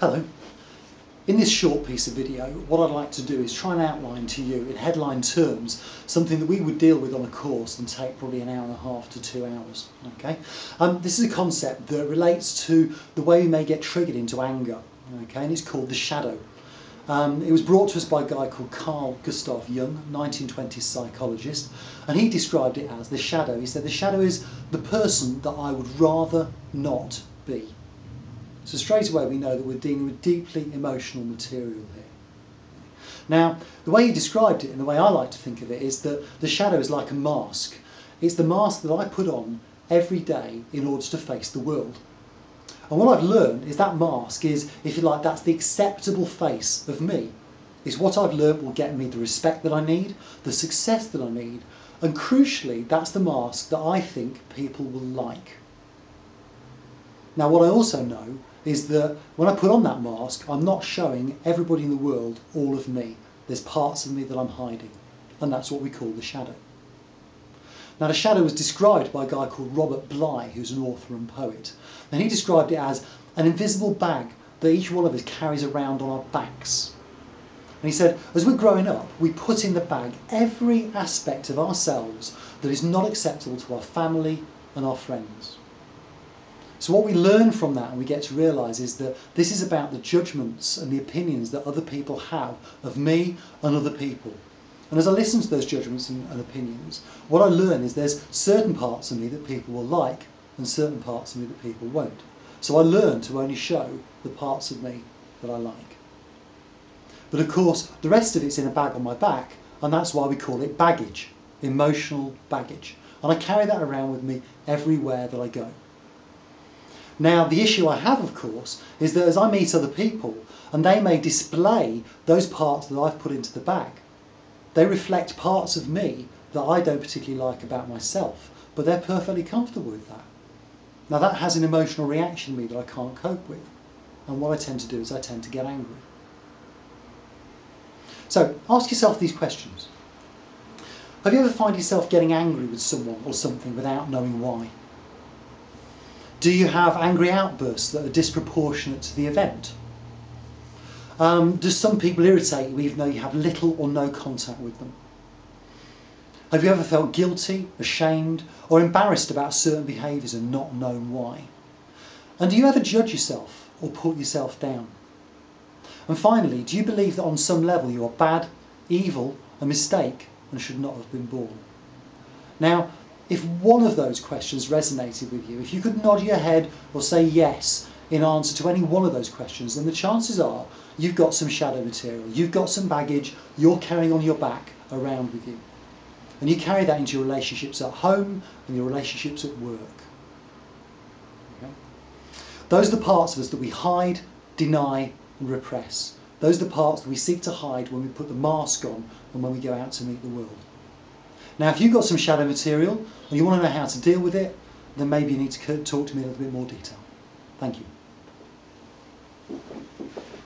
Hello. In this short piece of video, what I'd like to do is try and outline to you in headline terms something that we would deal with on a course and take probably an hour and a half to 2 hours. Okay? This is a concept that relates to the way we may get triggered into anger. Okay? And it's called the shadow. It was brought to us by a guy called Carl Gustav Jung, 1920s psychologist, and he described it as the shadow. He said the shadow is the person that I would rather not be. So straight away we know that we're dealing with deeply emotional material here. Now, the way he described it, and the way I like to think of it, is that the shadow is like a mask. It's the mask that I put on every day in order to face the world. And what I've learned is that mask is, if you like, that's the acceptable face of me. It's what I've learned will get me the respect that I need, the success that I need, and crucially, that's the mask that I think people will like. Now, what I also know is that when I put on that mask, I'm not showing everybody in the world all of me. There's parts of me that I'm hiding, and that's what we call the shadow. Now, the shadow was described by a guy called Robert Bly, who's an author and poet, and he described it as an invisible bag that each one of us carries around on our backs. And he said, as we're growing up, we put in the bag every aspect of ourselves that is not acceptable to our family and our friends. So what we learn from that and we get to realise is that this is about the judgments and the opinions that other people have of me and other people. And as I listen to those judgments and opinions, what I learn is there's certain parts of me that people will like and certain parts of me that people won't. So I learn to only show the parts of me that I like. But of course, the rest of it's in a bag on my back, and that's why we call it baggage, emotional baggage. And I carry that around with me everywhere that I go. Now, the issue I have, of course, is that as I meet other people, and they may display those parts that I've put into the bag, they reflect parts of me that I don't particularly like about myself, but they're perfectly comfortable with that. Now, that has an emotional reaction in me that I can't cope with, and what I tend to do is I tend to get angry. So, ask yourself these questions. Have you ever found yourself getting angry with someone or something without knowing why? Do you have angry outbursts that are disproportionate to the event? Does some people irritate you even though you have little or no contact with them? Have you ever felt guilty, ashamed, or embarrassed about certain behaviours and not known why? And do you ever judge yourself or put yourself down? And finally, do you believe that on some level you are bad, evil, a mistake, and should not have been born? Now, if one of those questions resonated with you, if you could nod your head or say yes in answer to any one of those questions, then the chances are you've got some shadow material, you've got some baggage you're carrying on your back around with you. And you carry that into your relationships at home and your relationships at work. Okay? Those are the parts of us that we hide, deny and repress. Those are the parts that we seek to hide when we put the mask on and when we go out to meet the world. Now, if you've got some shadow material and you want to know how to deal with it, then maybe you need to talk to me in a little bit more detail. Thank you.